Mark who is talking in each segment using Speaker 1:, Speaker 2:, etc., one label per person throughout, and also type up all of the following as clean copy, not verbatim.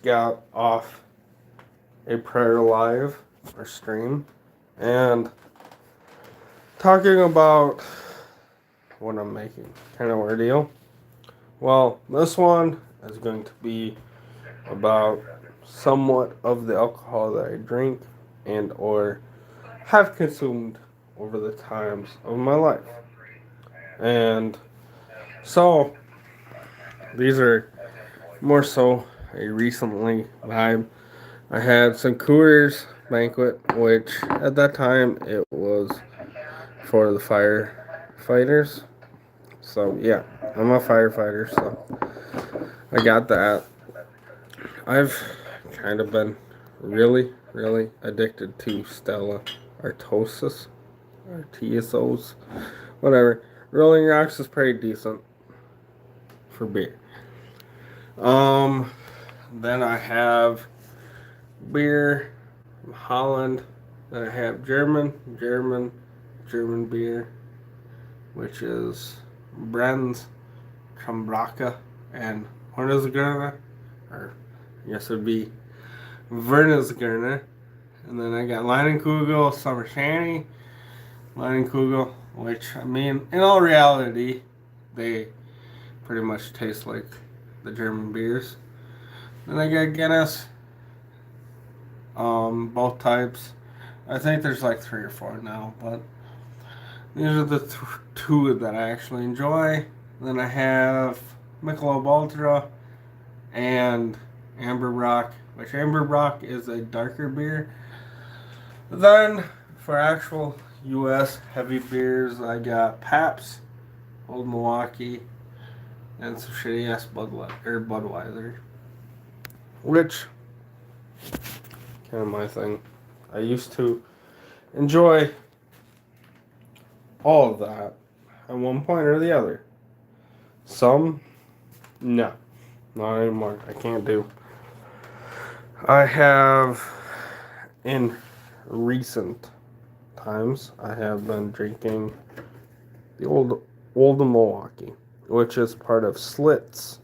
Speaker 1: got off a prayer live or stream and talking about what I'm making. Kind of ordeal. Well, this one is going to be about somewhat of the alcohol that I drink and or have consumed over the times of my life. And so these are more so a recently vibe. I had some Coors Banquet, which at that time it was for the firefighters. So yeah, I'm a firefighter, so I got that. I've kind of been really addicted to Stella Artosis, or TSOs, whatever. Rolling Rocks is pretty decent for beer. Um, then I have beer from Holland. Then I have German beer, which is Brenz, Kambraka, and Hornesgrüne, or I guess it would be Wernesgrüne. And then I got Leinenkugel, Summer Shanty, Leinenkugel, which, I mean, in all reality, they pretty much taste like the German beers. Then I got Guinness, both types. I think there's like three or four now, but these are the two that I actually enjoy. Then I have Michelob Ultra and Amber Rock, which Amber Rock is a darker beer. Then for actual U.S. heavy beers, I got Pabst, Old Milwaukee, and some shitty ass Budweiser, which kind of my thing. I used to enjoy all of that at one point or the other. Some, no, not anymore. I can't do. I have, in recent times, I have been drinking the old Milwaukee, which is part of Slits,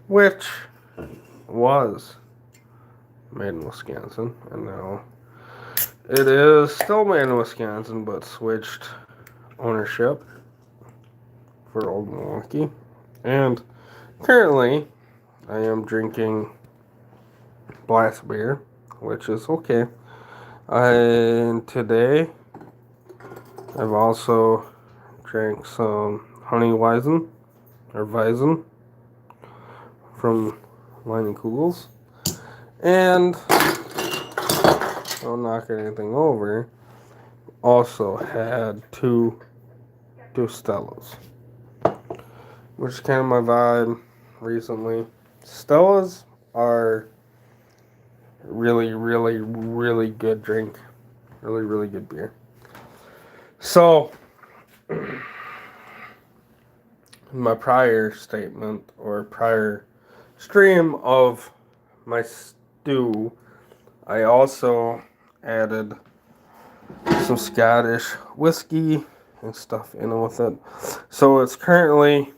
Speaker 1: which was made in Wisconsin, and now it is still made in Wisconsin, but switched ownership for Old Milwaukee. And currently, I am drinking Blast beer, which is okay. And today, I've also drank some Honey Weizen, or Weizen, from Leinenkugels. And, don't knock anything over, also had two Stellas, which is kind of my vibe recently. Stellas are really good drink. Really good beer. So, in my prior statement or prior stream of my stew, I also added some Scottish whiskey and stuff in with it. So it's currently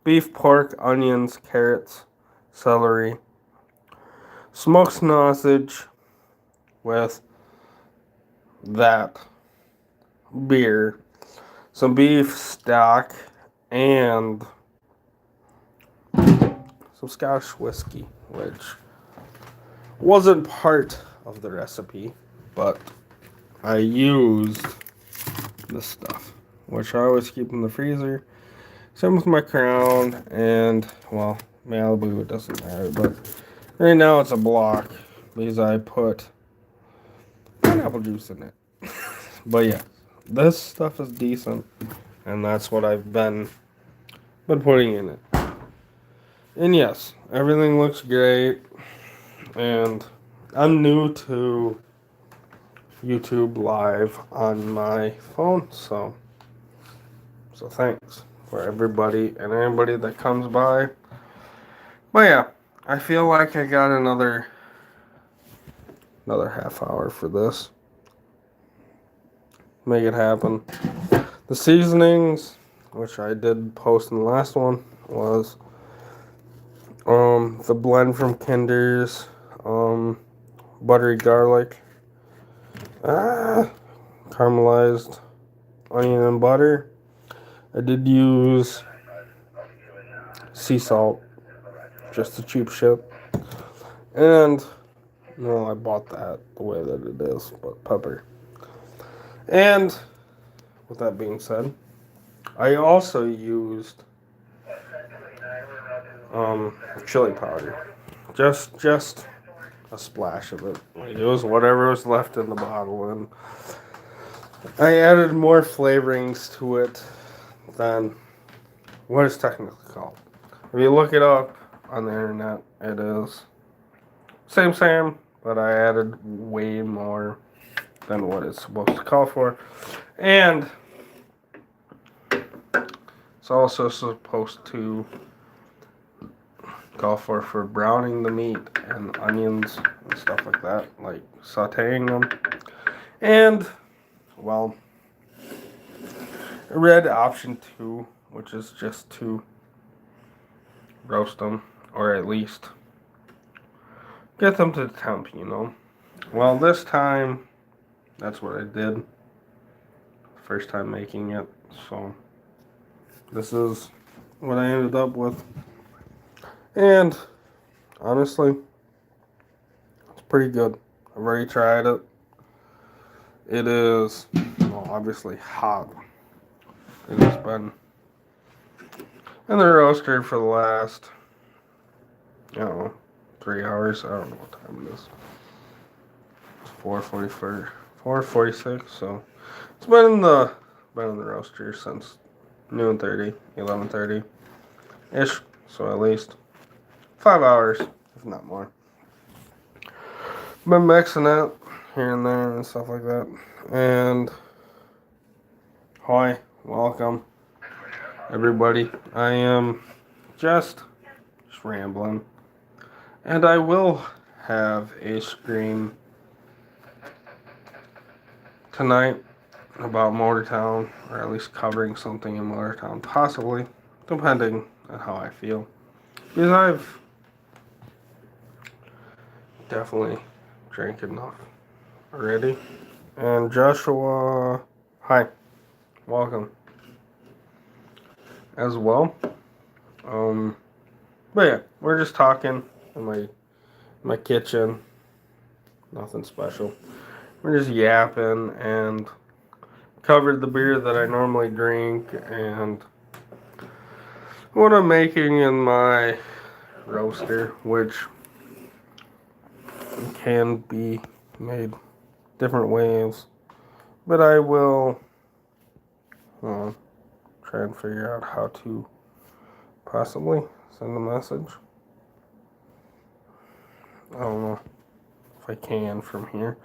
Speaker 1: beef, pork, onions, carrots, celery, smoked sausage with that beer, some beef stock, and some Scottish whiskey, which wasn't part of the recipe, but I used this stuff, which I always keep in the freezer. Same with my Crown, and, well, Malibu, it doesn't matter, but right now it's a block because I put pineapple juice in it. But yeah, this stuff is decent, and that's what I've been putting in it. And yes, everything looks great, and I'm new to YouTube Live on my phone, so thanks for everybody and anybody that comes by. But yeah, I feel like I got another half hour for this. Make it happen. The seasonings, which I did post in the last one, was The blend from Kinder's, buttery garlic, caramelized onion and butter. I did use sea salt, just the cheap shit. And, no, I bought that the way that it is, but pepper. And, with that being said, I also used chili powder. Just a splash of it. Like, it was whatever was left in the bottle, and I added more flavorings to it than what it's technically called. If you look it up on the internet, it is same, but I added way more than what it's supposed to call for. And it's also supposed to call for browning the meat and onions and stuff like that, like sauteing them. And, well, I read option 2, which is just to roast them, or at least get them to temp, you know. Well, this time, that's what I did. First time making it, so this is what I ended up with. And, honestly, it's pretty good. I've already tried it. It is, well, obviously hot. It has been in the roaster for the last, 3 hours. I don't know what time it is. It's 4:46. So it's been in the roaster since noon 30, 11:30 ish. So at least 5 hours, if not more. Been mixing it here and there and stuff like that. And hi, welcome everybody. I am just rambling. And I will have a stream tonight about Motortown, or at least covering something in Motortown, possibly, depending on how I feel. Because I've definitely drank enough already. And Joshua, hi, welcome as well. But yeah, we're just talking in my kitchen. Nothing special. We're just yapping and covered the beer that I normally drink and what I'm making in my roaster, which can be made different ways. But I will try and figure out how to possibly send a message. I don't know if I can from here.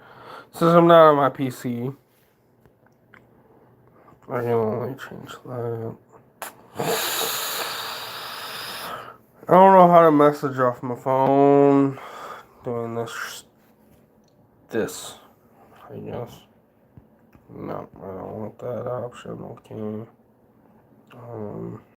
Speaker 1: Since I'm not on my PC, I can only change that. I don't know how to message off my phone. Doing this, I guess. No, I don't want that option. Okay.